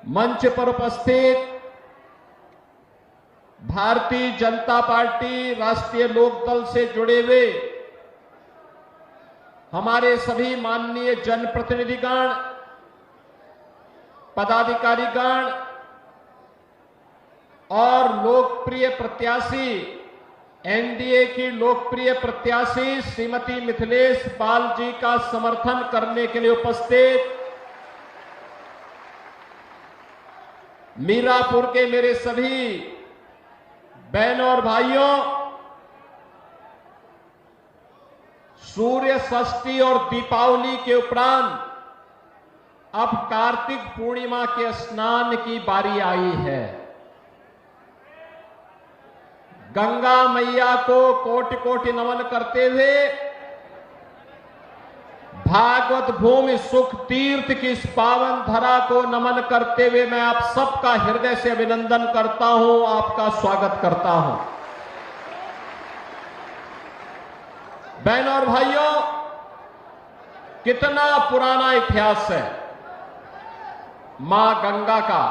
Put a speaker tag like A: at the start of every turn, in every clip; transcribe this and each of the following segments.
A: मंच पर उपस्थित भारतीय जनता पार्टी राष्ट्रीय लोकदल से जुड़े हुए हमारे सभी माननीय जनप्रतिनिधिगण, पदाधिकारीगण और लोकप्रिय प्रत्याशी, एनडीए की लोकप्रिय प्रत्याशी श्रीमती मिथिलेश पाल जी का समर्थन करने के लिए उपस्थित मीरापुर के मेरे सभी बहनों और भाइयों, सूर्य षष्ठी और दीपावली के उपरांत अब कार्तिक पूर्णिमा के स्नान की बारी आई है। गंगा मैया को कोटि कोटि नमन करते हुए भागवत भूमि सुख तीर्थ की इस पावन धरा को नमन करते हुए मैं आप सबका हृदय से अभिनंदन करता हूं, आपका स्वागत करता हूं। बहनों और भाइयों, कितना पुराना इतिहास है मां गंगा का।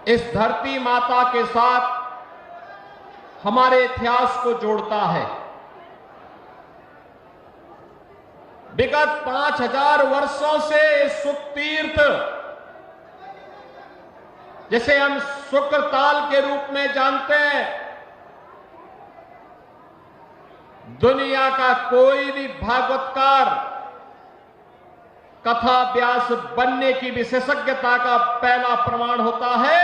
A: इस धरती माता के साथ हमारे इतिहास को जोड़ता है। विगत 5000 वर्षों से सुख तीर्थ, जिसे हम शुक्रताल के रूप में जानते हैं, दुनिया का कोई भी भागवतकार कथा व्यास बनने की विशेषज्ञता का पहला प्रमाण होता है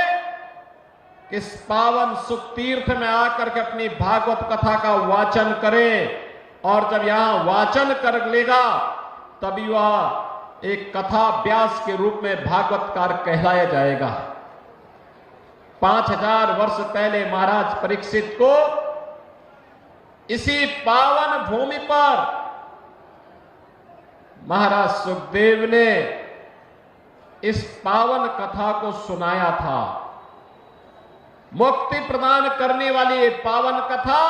A: कि इस पावन सुख तीर्थ में आकर के अपनी भागवत कथा का वाचन करें, और जब यहां वाचन कर लेगा तभी वह एक कथा व्यास के रूप में भागवतकार कहलाया जाएगा। 5000 वर्ष पहले महाराज परीक्षित को इसी पावन भूमि पर महाराज सुखदेव ने इस पावन कथा को सुनाया था। मुक्ति प्रदान करने वाली ये पावन कथा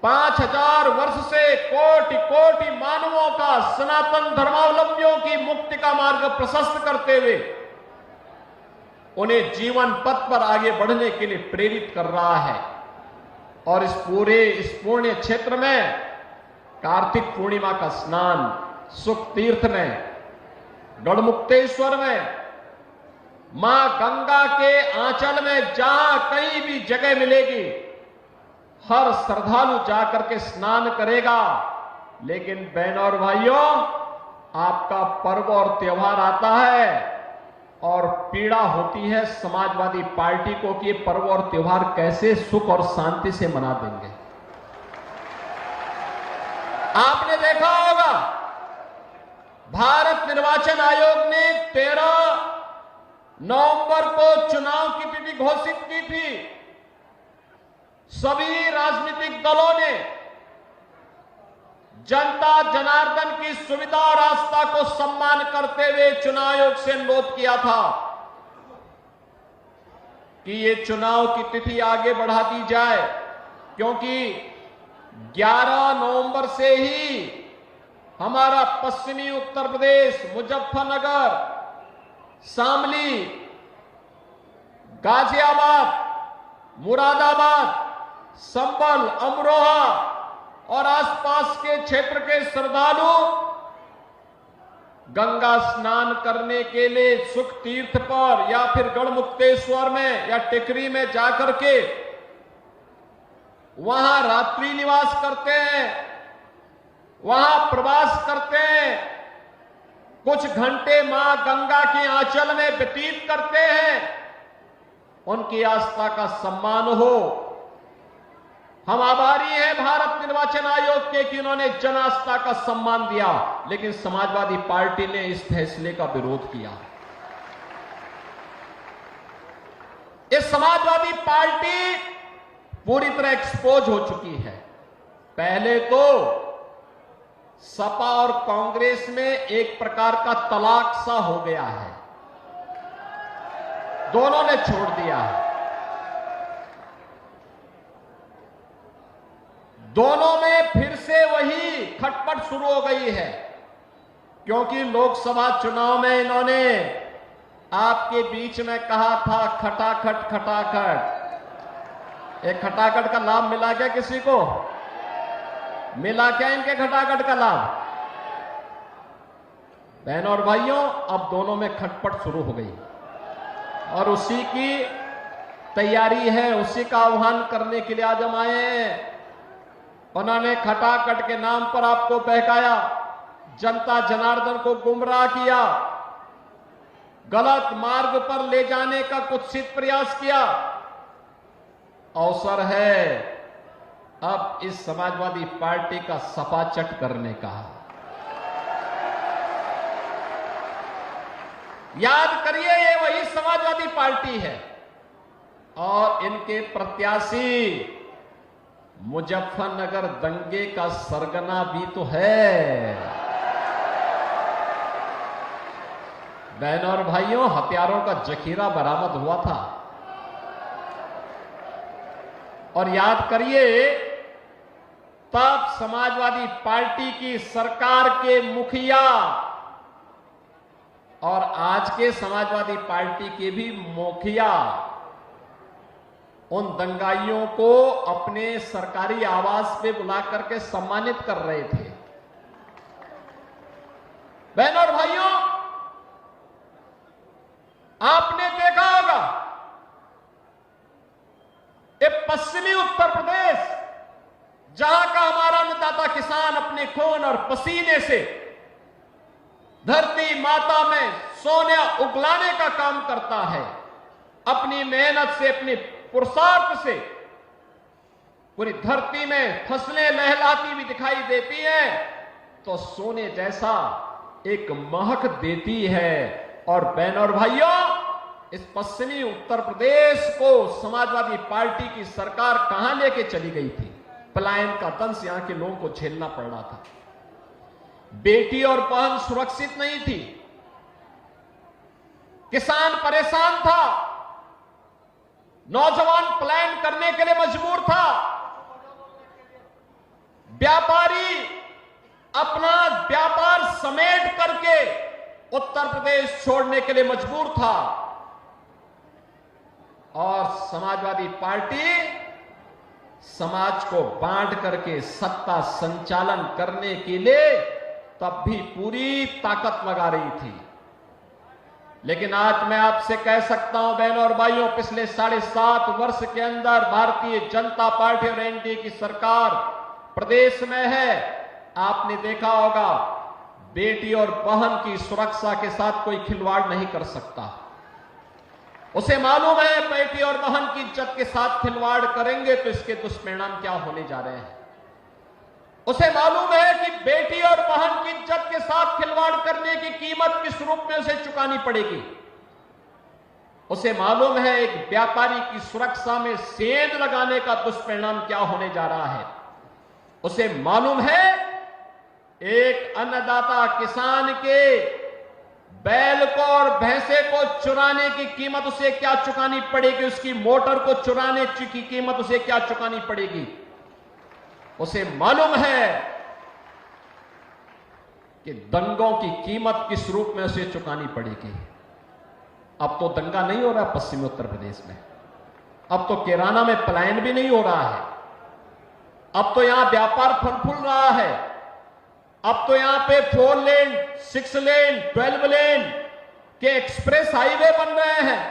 A: 5000 वर्ष से कोटि कोटि मानवों का, सनातन धर्मावलंबियों की मुक्ति का मार्ग प्रशस्त करते हुए उन्हें जीवन पथ पर आगे बढ़ने के लिए प्रेरित कर रहा है। और इस पुण्य क्षेत्र में कार्तिक पूर्णिमा का स्नान सुख तीर्थ में, गढ़मुक्तेश्वर में, मां गंगा के आंचल में जहां कहीं भी जगह मिलेगी हर श्रद्धालु जाकर के स्नान करेगा। लेकिन बहनों और भाइयों, आपका पर्व और त्योहार आता है और पीड़ा होती है समाजवादी पार्टी को कि ये पर्व और त्योहार कैसे सुख और शांति से मना देंगे। आपने देखा होगा भारत निर्वाचन आयोग ने 13 नवंबर को चुनाव की तिथि घोषित की थी। सभी राजनीतिक दलों ने जनता जनार्दन की सुविधा और आस्था को सम्मान करते हुए चुनाव आयोग से अनुरोध किया था कि ये चुनाव की तिथि आगे बढ़ा दी जाए, क्योंकि 11 नवंबर से ही हमारा पश्चिमी उत्तर प्रदेश, मुजफ्फरनगर, शामली, गाजियाबाद, मुरादाबाद, संभल, अमरोहा और आसपास के क्षेत्र के श्रद्धालु गंगा स्नान करने के लिए सुख तीर्थ पर या फिर गढ़मुक्तेश्वर में या टिकरी में जाकर के वहां रात्रि निवास करते हैं, वहां प्रवास करते हैं, कुछ घंटे मां गंगा के आंचल में व्यतीत करते हैं। उनकी आस्था का सम्मान हो। हम आभारी हैं भारत निर्वाचन आयोग के कि उन्होंने जन आस्था का सम्मान दिया, लेकिन समाजवादी पार्टी ने इस फैसले का विरोध किया। ये समाजवादी पार्टी पूरी तरह एक्सपोज हो चुकी है। पहले तो सपा और कांग्रेस में एक प्रकार का तलाक सा हो गया है, दोनों ने छोड़ दिया है। दोनों में फिर से वही खटपट शुरू हो गई है। क्योंकि लोकसभा चुनाव में इन्होंने आपके बीच में कहा था खटाखट खटाखट। एक खटाखट का लाभ मिला क्या किसी को? मिला क्या इनके खटाखट का लाभ? बहनों और भाइयों, अब दोनों में खटपट शुरू हो गई और उसी की तैयारी है, उसी का आह्वान करने के लिए आज हम आए हैं। उन्होंने खटाखट के नाम पर आपको बहकाया, जनता जनार्दन को गुमराह किया, गलत मार्ग पर ले जाने का कुत्सित प्रयास किया। अवसर है अब इस समाजवादी पार्टी का सपाचट करने का। याद करिए, ये वही समाजवादी पार्टी है और इनके प्रत्याशी मुजफ्फरनगर दंगे का सरगना भी तो है। बहनों और भाइयों, हथियारों का जखीरा बरामद हुआ था और याद करिए, तब समाजवादी पार्टी की सरकार के मुखिया और आज के समाजवादी पार्टी के भी मुखिया उन दंगाइयों को अपने सरकारी आवास पे बुला करके सम्मानित कर रहे थे। बहनों और भाइयों, आपने देखा होगा ये पश्चिमी उत्तर प्रदेश, जहां का हमारा अन्नदाता किसान अपने खून और पसीने से धरती माता में सोना उगलाने का काम करता है, अपनी मेहनत से, अपनी पुरुषार्थ से पूरी धरती में फसलें लहलाती हुई दिखाई देती हैं तो सोने जैसा एक महक देती है। और बहनों और भाइयों, इस पश्चिमी उत्तर प्रदेश को समाजवादी पार्टी की सरकार कहां लेके चली गई थी? पलायन का दंश यहां के लोगों को झेलना पड़ रहा था। बेटी और बहन सुरक्षित नहीं थी, किसान परेशान था, नौजवान पलायन करने के लिए मजबूर था, व्यापारी अपना व्यापार समेट करके उत्तर प्रदेश छोड़ने के लिए मजबूर था और समाजवादी पार्टी समाज को बांट करके सत्ता संचालन करने के लिए तब भी पूरी ताकत लगा रही थी। लेकिन आज मैं आपसे कह सकता हूं बहनों और भाइयों, पिछले 7.5 वर्ष के अंदर भारतीय जनता पार्टी और एनडीए की सरकार प्रदेश में है। आपने देखा होगा, बेटी और बहन की सुरक्षा के साथ कोई खिलवाड़ नहीं कर सकता। उसे मालूम है बेटी और बहन की इज्जत के साथ खिलवाड़ करेंगे तो इसके दुष्परिणाम क्या होने जा रहे हैं। उसे मालूम है कि बेटी और बहन की इज्जत के साथ खिलवाड़ करने की कीमत किस रूप में उसे चुकानी पड़ेगी। उसे मालूम है एक व्यापारी की सुरक्षा में सेंध लगाने का दुष्परिणाम क्या होने जा रहा है। उसे मालूम है एक अन्नदाता किसान के बैल को और भैंसे को चुराने की कीमत उसे क्या चुकानी पड़ेगी, उसकी मोटर को चुराने की कीमत उसे क्या चुकानी पड़ेगी। उसे मालूम है कि दंगों की कीमत किस रूप में उसे चुकानी पड़ेगी। अब तो दंगा नहीं हो रहा पश्चिमी उत्तर प्रदेश में, अब तो किराना में पलायन भी नहीं हो रहा है, अब तो यहां व्यापार फल फूल रहा है, अब तो यहां पे 4 लेन, 6 लेन, 12 लेन के एक्सप्रेस हाईवे बन रहे हैं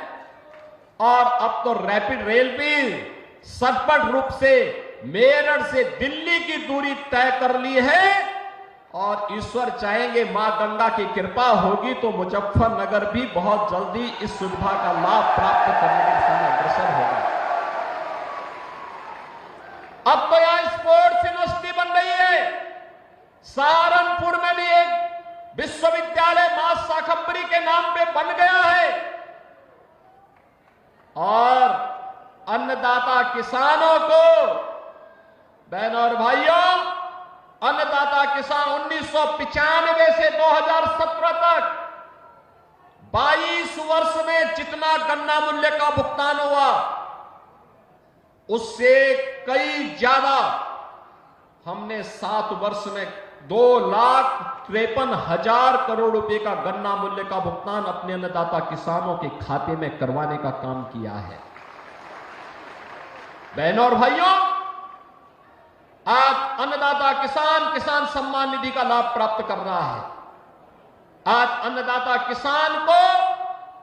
A: और अब तो रैपिड रेल भी सचपट रूप से मेरठ से दिल्ली की दूरी तय कर ली है और ईश्वर चाहेंगे मां गंगा की कृपा होगी तो मुजफ्फरनगर भी बहुत जल्दी इस सुविधा का लाभ प्राप्त करने के दिशा में अग्रसर होगा। अब तो यहां स्पोर्ट्स यूनिवर्सिटी बन रही है, सहारनपुर में भी एक विश्वविद्यालय मां शाकंभरी के नाम पे बन गया है और अन्नदाता किसानों को, बहनों और भाइयों, अन्नदाता किसान 1995 से 2017 तक 22 वर्ष में जितना गन्ना मूल्य का भुगतान हुआ उससे कई ज्यादा हमने 7 वर्ष में 2,53,000 करोड़ रुपए का गन्ना मूल्य का भुगतान अपने अन्नदाता किसानों के खाते में करवाने का काम किया है। बहनों और भाइयों, आज अन्नदाता किसान सम्मान निधि का लाभ प्राप्त कर रहा है। आज अन्नदाता किसान को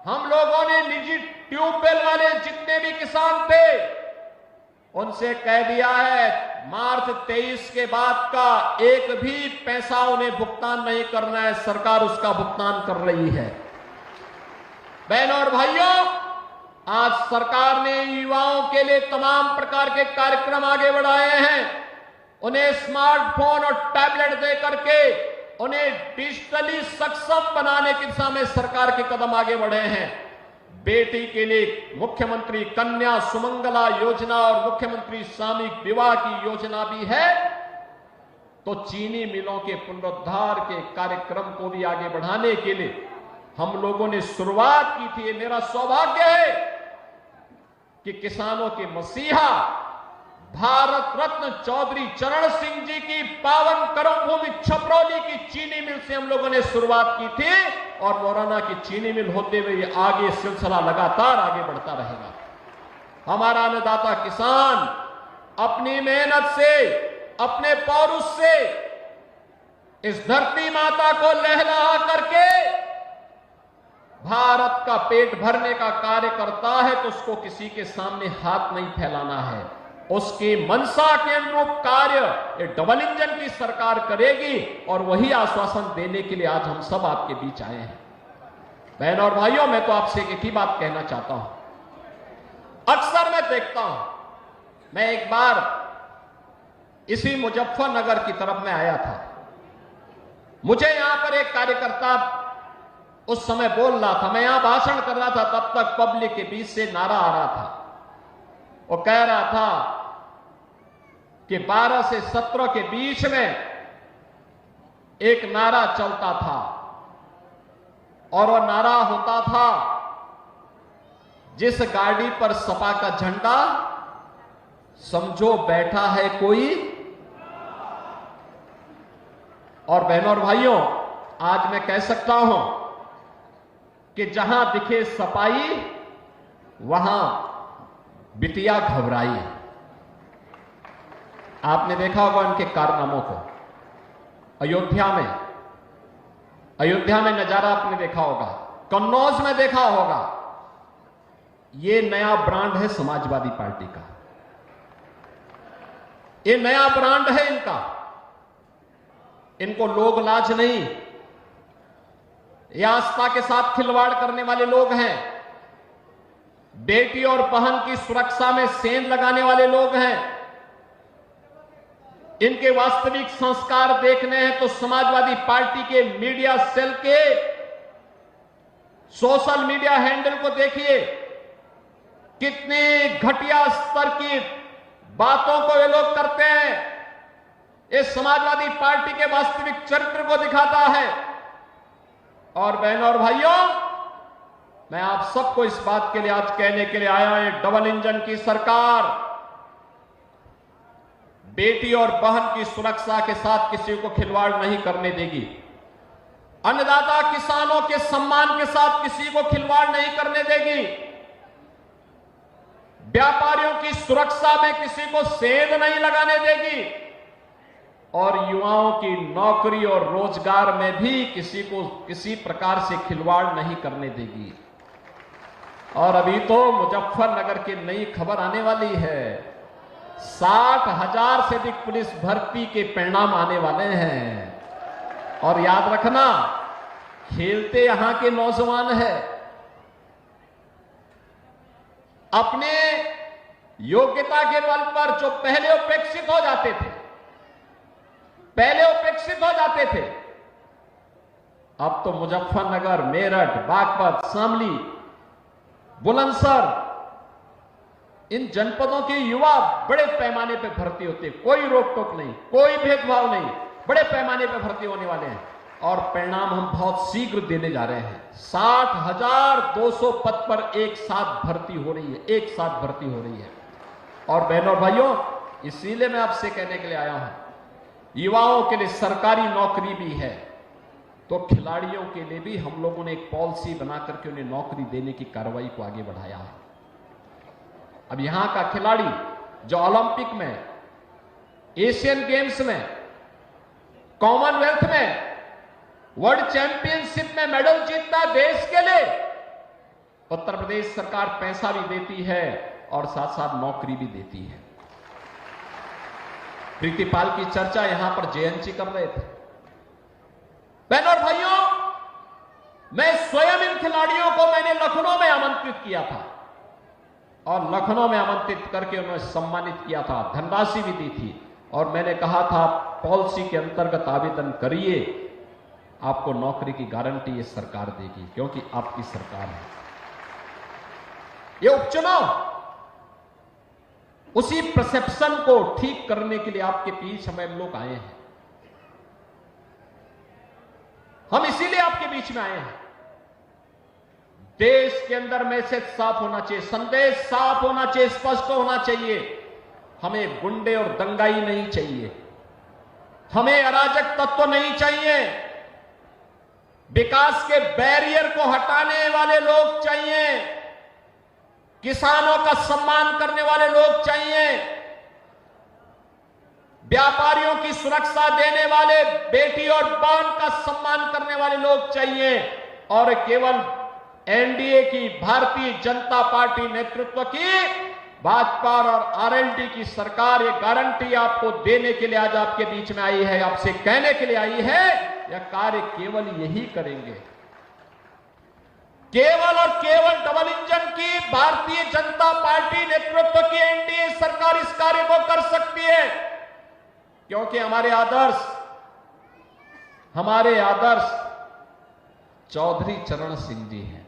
A: हम लोगों ने निजी ट्यूबवेल वाले जितने भी किसान थे उनसे कह दिया है, मार्च 23 के बाद का एक भी पैसा उन्हें भुगतान नहीं करना है, सरकार उसका भुगतान कर रही है। बहनों और भाइयों, आज सरकार ने युवाओं के लिए तमाम प्रकार के कार्यक्रम आगे बढ़ाए हैं। उन्हें स्मार्टफोन और टैबलेट दे करके उन्हें डिजिटली सक्षम बनाने की दिशा में सरकार के कदम आगे बढ़े हैं। बेटी के लिए मुख्यमंत्री कन्या सुमंगला योजना और मुख्यमंत्री सामूहिक विवाह की योजना भी है। तो चीनी मिलों के पुनरुद्धार के कार्यक्रम को भी आगे बढ़ाने के लिए हम लोगों ने शुरुआत की थी। ये मेरा सौभाग्य है कि किसानों के मसीहा भारत रत्न चौधरी चरण सिंह जी की पावन कर्मभूमि छपरौली की चीनी मिल से हम लोगों ने शुरुआत की थी और मोराना की चीनी मिल होते हुए आगे सिलसिला लगातार आगे बढ़ता रहेगा। हमारा अन्नदाता किसान अपनी मेहनत से, अपने पौरुष से इस धरती माता को लहला करके भारत का पेट भरने का कार्य करता है, तो उसको किसी के सामने हाथ नहीं फैलाना है। उसकी मनसा के अनुरूप कार्य ये डबल इंजन की सरकार करेगी और वही आश्वासन देने के लिए आज हम सब आपके बीच आए हैं। बहनों और भाइयों, मैं तो आपसे एक ही बात कहना चाहता हूं। अक्सर मैं देखता हूं, मैं एक बार इसी मुजफ्फरनगर की तरफ में आया था। मुझे यहां पर एक कार्यकर्ता उस समय बोल रहा था, मैं यहां भाषण कर रहा था, तब तक पब्लिक के बीच से नारा आ रहा था। वो कह रहा था कि 12 से 17 के बीच में एक नारा चलता था और वह नारा होता था, जिस गाड़ी पर सपा का झंडा समझो बैठा है कोई। और बहनों और भाइयों, आज मैं कह सकता हूं कि जहां दिखे सपाई वहां बिटिया घबराई। आपने देखा होगा उनके कारनामों को। अयोध्या में नजारा आपने देखा होगा, कन्नौज में देखा होगा। ये नया ब्रांड है समाजवादी पार्टी का, ये नया ब्रांड है इनका। इनको लोग लाज नहीं, ये आस्था के साथ खिलवाड़ करने वाले लोग हैं। बेटी और बहन की सुरक्षा में सेंध लगाने वाले लोग हैं। इनके वास्तविक संस्कार देखने हैं तो समाजवादी पार्टी के मीडिया सेल के सोशल मीडिया हैंडल को देखिए, कितनी घटिया स्तर की बातों को ये लोग करते हैं। ये समाजवादी पार्टी के वास्तविक चरित्र को दिखाता है। और बहनों और भाइयों, मैं आप सबको इस बात के लिए आज कहने के लिए आया हूं, डबल इंजन की सरकार बेटी और बहन की सुरक्षा के साथ किसी को खिलवाड़ नहीं करने देगी। अन्नदाता किसानों के सम्मान के साथ किसी को खिलवाड़ नहीं करने देगी। व्यापारियों की सुरक्षा में किसी को सेंध नहीं लगाने देगी। और युवाओं की नौकरी और रोजगार में भी किसी को किसी प्रकार से खिलवाड़ नहीं करने देगी। और अभी तो मुजफ्फरनगर की नई खबर आने वाली है, 60,000 से अधिक पुलिस भर्ती के परिणाम आने वाले हैं। और याद रखना, खेलते यहां के नौजवान हैं। अपने योग्यता के बल पर जो पहले उपेक्षित हो जाते थे, अब तो मुजफ्फरनगर, मेरठ, बागपत, शामली, बुलंदशहर, इन जनपदों के युवा बड़े पैमाने पर भर्ती होते। कोई रोक टोक नहीं, कोई भेदभाव नहीं, बड़े पैमाने पर भर्ती होने वाले हैं। और परिणाम हम बहुत शीघ्र देने जा रहे हैं। 60,200 पद पर एक साथ भर्ती हो रही है, और बहनों और भाइयों, इसीलिए मैं आपसे कहने के लिए आया हूं युवाओं के लिए सरकारी नौकरी भी है, तो खिलाड़ियों के लिए भी हम लोगों ने एक पॉलिसी बना करके उन्हें नौकरी देने की कार्रवाई को आगे बढ़ाया है। अब यहां का खिलाड़ी जो ओलंपिक में, एशियन गेम्स में, कॉमनवेल्थ में, वर्ल्ड चैंपियनशिप में मेडल जीतता देश के लिए, उत्तर प्रदेश सरकार पैसा भी देती है और साथ साथ नौकरी भी देती है। प्रीतिपाल की चर्चा यहां पर जयंत जी कर रहे थे। बहनों और भाइयों, मैं स्वयं इन खिलाड़ियों को मैंने लखनऊ में आमंत्रित किया था और लखनऊ में आमंत्रित करके उन्हें सम्मानित किया था, धनराशि भी दी थी और मैंने कहा था पॉलिसी के अंतर्गत आवेदन करिए, आपको नौकरी की गारंटी ये सरकार देगी, क्योंकि आपकी सरकार है। ये उपचुनाव उसी परसेप्शन को ठीक करने के लिए आपके बीच हमें लोग आए हैं। हम इसीलिए आपके बीच में आए हैं। देश के अंदर मैसेज साफ होना चाहिए, संदेश साफ होना चाहिए, स्पष्ट होना चाहिए। हमें गुंडे और दंगाई नहीं चाहिए, हमें अराजक तत्व नहीं चाहिए, विकास के बैरियर को हटाने वाले लोग चाहिए, किसानों का सम्मान करने वाले लोग चाहिए, व्यापारियों की सुरक्षा देने वाले, बेटी और बहन का सम्मान करने वाले लोग चाहिए। और केवल एनडीए की, भारतीय जनता पार्टी नेतृत्व की, भाजपा और आरएलडी की सरकार ये गारंटी आपको देने के लिए आज आपके बीच में आई है, आपसे कहने के लिए आई है, यह कार्य केवल यही करेंगे। केवल और केवल डबल इंजन की भारतीय जनता पार्टी नेतृत्व की एनडीए सरकार इस कार्य को कर सकती है, क्योंकि हमारे आदर्श चौधरी चरण सिंह जी हैं,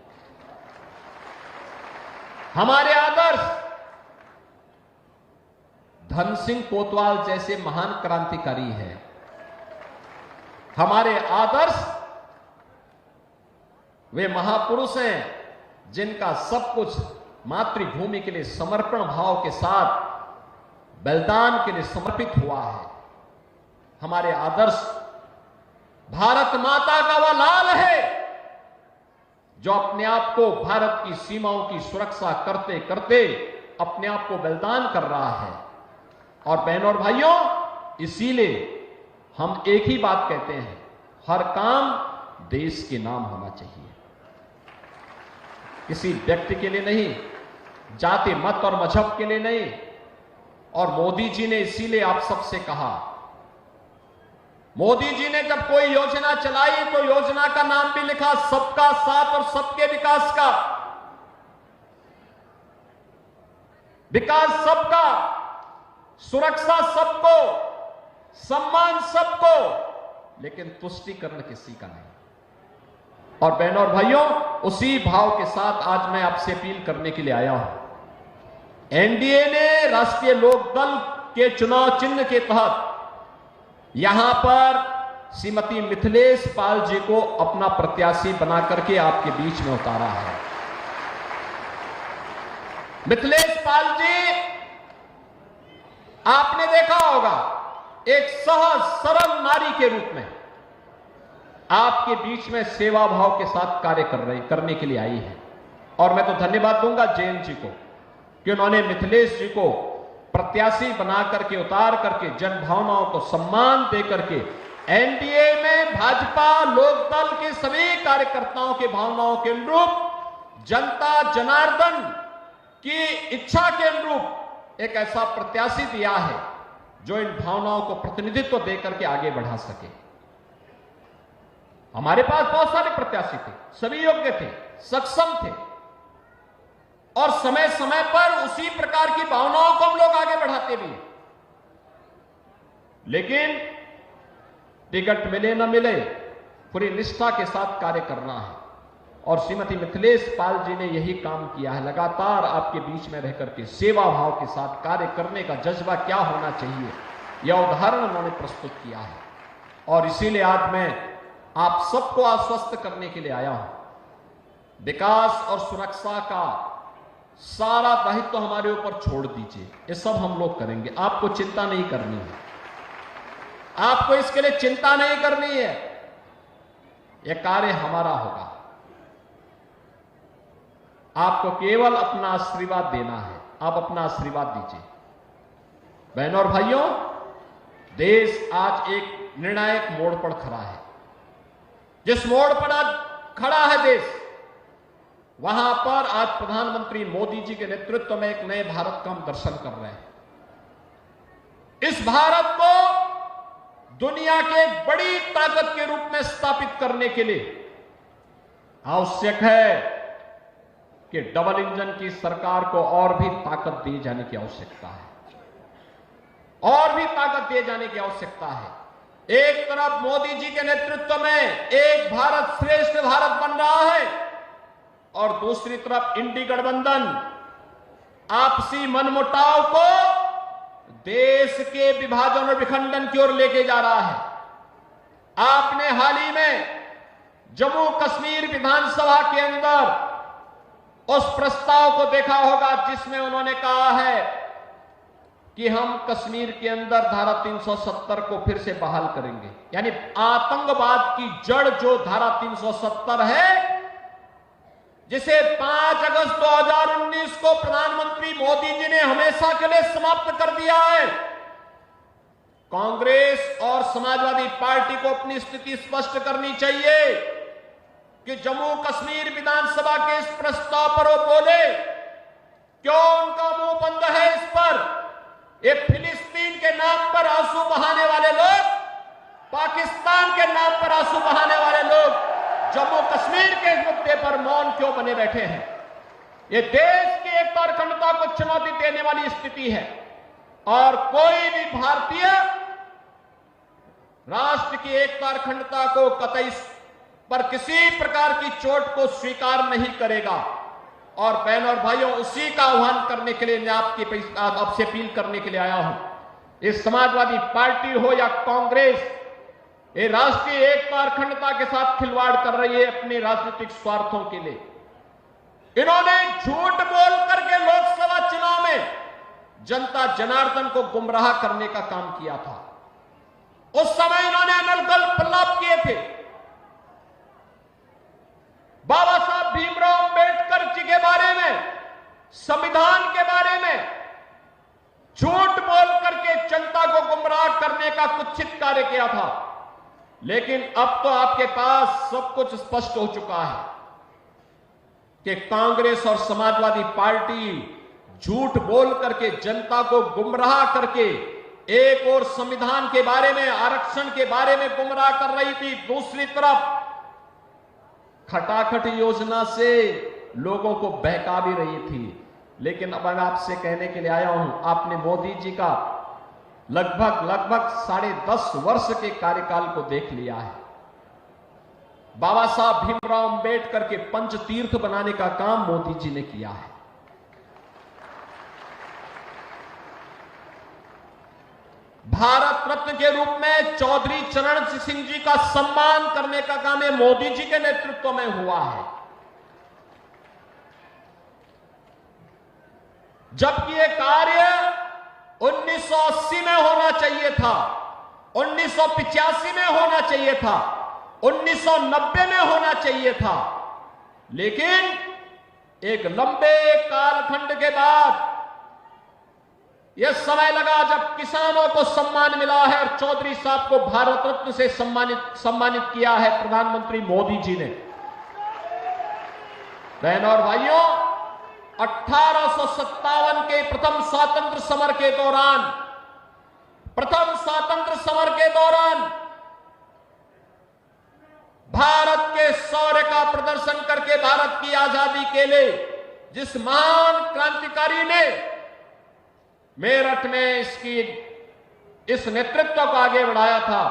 A: हमारे आदर्श धन सिंह कोतवाल जैसे महान क्रांतिकारी हैं, हमारे आदर्श वे महापुरुष हैं जिनका सब कुछ मातृभूमि के लिए समर्पण भाव के साथ बलिदान के लिए समर्पित हुआ है। हमारे आदर्श भारत माता का वह लाल है जो अपने आप को भारत की सीमाओं की सुरक्षा करते करते अपने आप को बलिदान कर रहा है। और बहनों और भाइयों, इसीलिए हम एक ही बात कहते हैं, हर काम देश के नाम होना चाहिए, किसी व्यक्ति के लिए नहीं, जाति मत और मजहब के लिए नहीं। और मोदी जी ने इसीलिए आप सबसे कहा, मोदी जी ने जब कोई योजना चलाई तो योजना का नाम भी लिखा सबका साथ और सबके विकास का। विकास सबका, सुरक्षा सबको, सम्मान सबको, लेकिन तुष्टीकरण किसी का नहीं। और बहनों और भाइयों, उसी भाव के साथ आज मैं आपसे अपील करने के लिए आया हूं। एनडीए ने राष्ट्रीय लोकदल के चुनाव चिन्ह के तहत यहां पर श्रीमती मिथिलेश पाल जी को अपना प्रत्याशी बना करके आपके बीच में उतारा है। मिथिलेश पाल जी, आपने देखा होगा, एक सहज सरल नारी के रूप में आपके बीच में सेवा भाव के साथ कार्य करने के लिए आई है। और मैं तो धन्यवाद दूंगा जयंत जी को कि उन्होंने मिथिलेश जी को प्रत्याशी बना करके, उतार करके, जन भावनाओं को सम्मान दे करके एनडीए में भाजपा लोकदल के सभी कार्यकर्ताओं के भावनाओं के अनुरूप, जनता जनार्दन की इच्छा के अनुरूप एक ऐसा प्रत्याशी दिया है जो इन भावनाओं को प्रतिनिधित्व देकर के आगे बढ़ा सके। हमारे पास बहुत सारे प्रत्याशी थे, सभी योग्य थे, सक्षम थे, और समय समय पर उसी प्रकार की भावनाओं को हम लोग आगे बढ़ाते भी। लेकिन टिकट मिले न मिले, पूरी निष्ठा के साथ कार्य करना है। और श्रीमती मिथिलेश पाल जी ने यही काम किया है, लगातार आपके बीच में रहकर के सेवा भाव के साथ कार्य करने का जज्बा क्या होना चाहिए, यह उदाहरण उन्होंने प्रस्तुत किया है। और इसीलिए आज मैं आप सबको आश्वस्त करने के लिए आया हूं, विकास और सुरक्षा का सारा दायित्व हमारे ऊपर छोड़ दीजिए, ये सब हम लोग करेंगे, आपको चिंता नहीं करनी है। आपको इसके लिए चिंता नहीं करनी है, यह कार्य हमारा होगा। आपको केवल अपना आशीर्वाद देना है। आप अपना आशीर्वाद दीजिए। बहनों और भाइयों, देश आज एक निर्णायक मोड़ पर खड़ा है। जिस मोड़ पर आज खड़ा है देश, वहां पर आज प्रधानमंत्री मोदी जी के नेतृत्व में एक नए भारत का हम दर्शन कर रहे हैं। इस भारत को दुनिया के एक बड़ी ताकत के रूप में स्थापित करने के लिए आवश्यक है कि डबल इंजन की सरकार को और भी ताकत दी जाने की आवश्यकता है, और भी ताकत दिए जाने की आवश्यकता है। एक तरफ मोदी जी के नेतृत्व में एक भारत श्रेष्ठ भारत बन रहा है, और दूसरी तरफ इंडी गठबंधन आपसी मनमुटाव को देश के विभाजन और विखंडन की ओर लेके जा रहा है। आपने हाल ही में जम्मू कश्मीर विधानसभा के अंदर उस प्रस्ताव को देखा होगा जिसमें उन्होंने कहा है कि हम कश्मीर के अंदर धारा 370 को फिर से बहाल करेंगे। यानी आतंकवाद की जड़ जो धारा 370 है, जिसे 5 अगस्त 2019 को प्रधानमंत्री मोदी जी ने हमेशा के लिए समाप्त कर दिया है। कांग्रेस और समाजवादी पार्टी को अपनी स्थिति स्पष्ट करनी चाहिए कि जम्मू कश्मीर विधानसभा के इस प्रस्ताव पर वो बोले। क्यों उनका मुंह बंद है इस पर? ये फिलिस्तीन के नाम पर आंसू बहाने वाले लोग, पाकिस्तान के नाम पर आंसू बहाने वाले लोग जम्मू कश्मीर के मुद्दे पर मौन क्यों बने बैठे हैं? ये देश की एकता और अखंडता को चुनौती देने वाली स्थिति है, और कोई भी भारतीय राष्ट्र की एकता और अखंडता को कतई पर किसी प्रकार की चोट को स्वीकार नहीं करेगा। और बहनों और भाइयों, उसी का आह्वान करने के लिए मैं आपसे अपील करने के लिए आया हूं। इस समाजवादी पार्टी हो या कांग्रेस, ये राष्ट्रीय एकता और अखंडता के साथ खिलवाड़ कर रही है अपने राजनीतिक स्वार्थों के लिए। इन्होंने झूठ बोल करके लोकसभा चुनाव में जनता जनार्दन को गुमराह करने का काम किया था। उस समय इन्होंने अनर्गल प्रलाप किए थे। बाबा साहब भीमराव अंबेडकर जी के बारे में, संविधान के बारे में झूठ बोल करके जनता को गुमराह करने का कुत्सित कार्य किया था। लेकिन अब तो आपके पास सब कुछ स्पष्ट हो चुका है कि कांग्रेस और समाजवादी पार्टी झूठ बोल करके जनता को गुमराह करके एक और संविधान के बारे में, आरक्षण के बारे में गुमराह कर रही थी, दूसरी तरफ खटाखट योजना से लोगों को बहका भी रही थी। लेकिन अब मैं आपसे कहने के लिए आया हूं, आपने मोदी जी का लगभग 10.5 वर्ष के कार्यकाल को देख लिया है। बाबा साहब भीमराव अंबेडकर के पंचतीर्थ बनाने का काम मोदी जी ने किया है। भारत रत्न के रूप में चौधरी चरण सिंह जी का सम्मान करने का काम मोदी जी के नेतृत्व में हुआ है। जबकि यह कार्य 1980 में होना चाहिए था, 1985 में होना चाहिए था, 1990 में होना चाहिए था। लेकिन एक लंबे कालखंड के बाद यह समय लगा जब किसानों को सम्मान मिला है, और चौधरी साहब को भारत रत्न से सम्मानित किया है प्रधानमंत्री मोदी जी ने। बहनों और भाइयों, 1857 के प्रथम स्वातंत्र समर के दौरान भारत के शौर्य का प्रदर्शन करके भारत की आजादी के लिए जिस महान क्रांतिकारी ने मेरठ में इस नेतृत्व को आगे बढ़ाया था,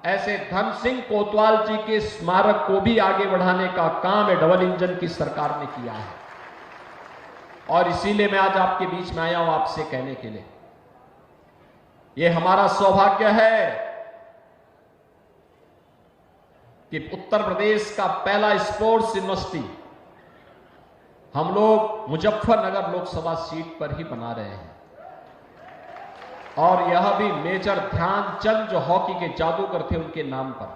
A: ऐसे धन सिंह कोतवाल जी के स्मारक को भी आगे बढ़ाने का काम डबल इंजन की सरकार ने किया है। और इसीलिए मैं आज आपके बीच में आया हूं आपसे कहने के लिए, यह हमारा सौभाग्य है कि उत्तर प्रदेश का पहला स्पोर्ट्स यूनिवर्सिटी हम लोग मुजफ्फरनगर लोकसभा सीट पर ही बना रहे हैं। और यह भी मेजर ध्यानचंद जो हॉकी के जादूगर थे उनके नाम पर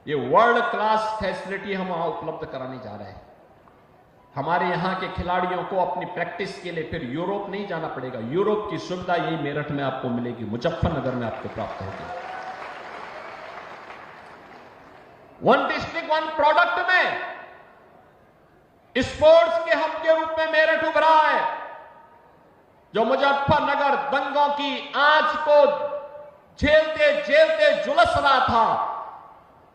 A: ये वर्ल्ड क्लास फैसिलिटी हम वहां उपलब्ध कराने जा रहे हैं। हमारे यहां के खिलाड़ियों को अपनी प्रैक्टिस के लिए फिर यूरोप नहीं जाना पड़ेगा। यूरोप की सुविधा यही मेरठ में आपको मिलेगी, मुजफ्फरनगर में आपको प्राप्त होगी। वन डिस्ट्रिक्ट वन प्रोडक्ट में स्पोर्ट्स के हब के रूप में मेरठ उभरा है। जो मुजफ्फरनगर दंगों की आंच को झेलते झेलते झुलस रहा था,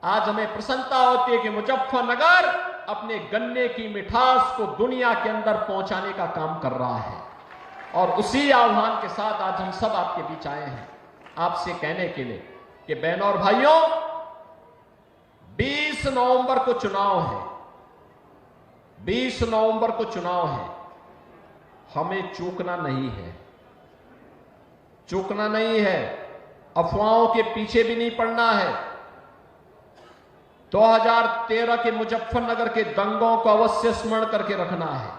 A: आज हमें प्रसन्नता होती है कि मुजफ्फरनगर अपने गन्ने की मिठास को दुनिया के अंदर पहुंचाने का काम कर रहा है। और उसी आह्वान के साथ आज हम सब आपके बीच आए हैं आपसे कहने के लिए कि बहनों और भाइयों, 20 नवंबर को चुनाव है। 20 नवंबर को चुनाव है। हमें चूकना नहीं है, चूकना नहीं है। अफवाहों के पीछे भी नहीं पड़ना है। 2013 के मुजफ्फरनगर के दंगों को अवश्य स्मरण करके रखना है।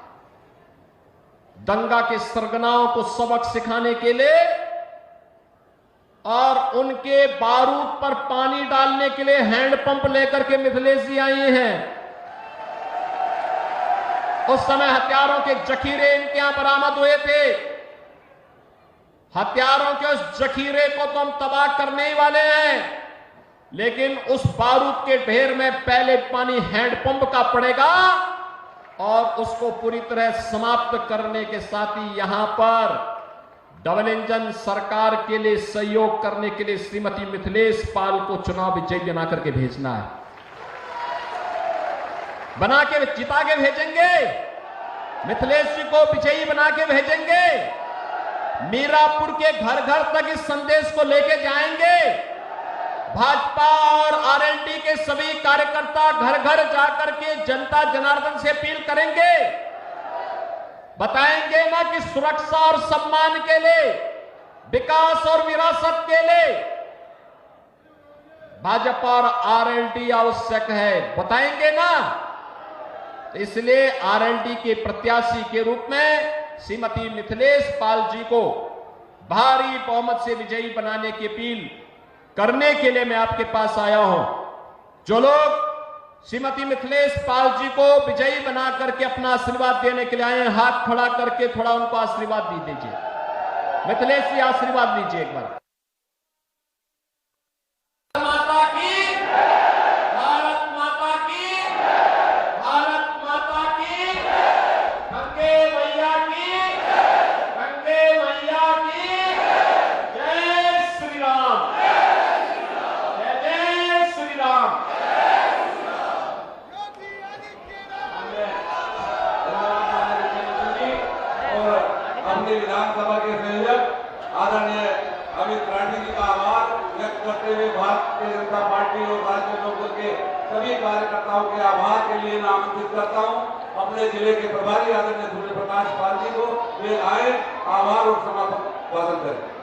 A: दंगा के सरगनाओं को सबक सिखाने के लिए और उनके बारूद पर पानी डालने के लिए हैंडपंप लेकर के मिथिलेश जी आए हैं। उस समय हथियारों के जखीरे इनके यहां बरामद हुए थे। हथियारों के उस जखीरे को तो हम तबाह करने ही वाले हैं, लेकिन उस बारूद के ढेर में पहले पानी हैंडपंप का पड़ेगा और उसको पूरी तरह समाप्त करने के साथ ही यहां पर डबल इंजन सरकार के लिए सहयोग करने के लिए श्रीमती मिथिलेश पाल को चुनाव विजयी बना करके भेजना है। बना के जिता के भेजेंगे, मिथिलेश जी को विजयी बना के भेजेंगे। मीरापुर के घर घर तक इस संदेश को लेके जाएंगे। भाजपा और आरएलडी के सभी कार्यकर्ता घर घर जाकर के जनता जनार्दन से अपील करेंगे, बताएंगे ना कि सुरक्षा और सम्मान के लिए, विकास और विरासत के लिए भाजपा और आरएलडी आवश्यक है, बताएंगे ना। तो इसलिए आरएलडी के प्रत्याशी के रूप में श्रीमती मिथिलेश पाल जी को भारी बहुमत से विजयी बनाने की अपील करने के लिए मैं आपके पास आया हूं। जो लोग श्रीमती मिथिलेश पाल जी को विजयी बना करके अपना आशीर्वाद देने के लिए आए हैं, हाथ खड़ा करके थोड़ा उनको आशीर्वाद दी दीजिए। मिथिलेश जी आशीर्वाद लीजिए एक बार। माता की, भारत माता की, भारत माता की, गंगे मैया की, गंगे मैया की, जय श्री राम, जय जय श्री राम।
B: अपने विधानसभा के संयोजक आदरणीय अमित राठी जी का आभार व्यक्त करते हुए भारतीय जनता पार्टी और राष्ट्रीय लोकदल के सभी कार्यकर्ताओं के आभार के लिए मैं आमंत्रित करता हूं अपने जिले के प्रभारी आदरणीय सूर्य प्रकाश पाल जी को वे आए आभार और समापन वादन करें।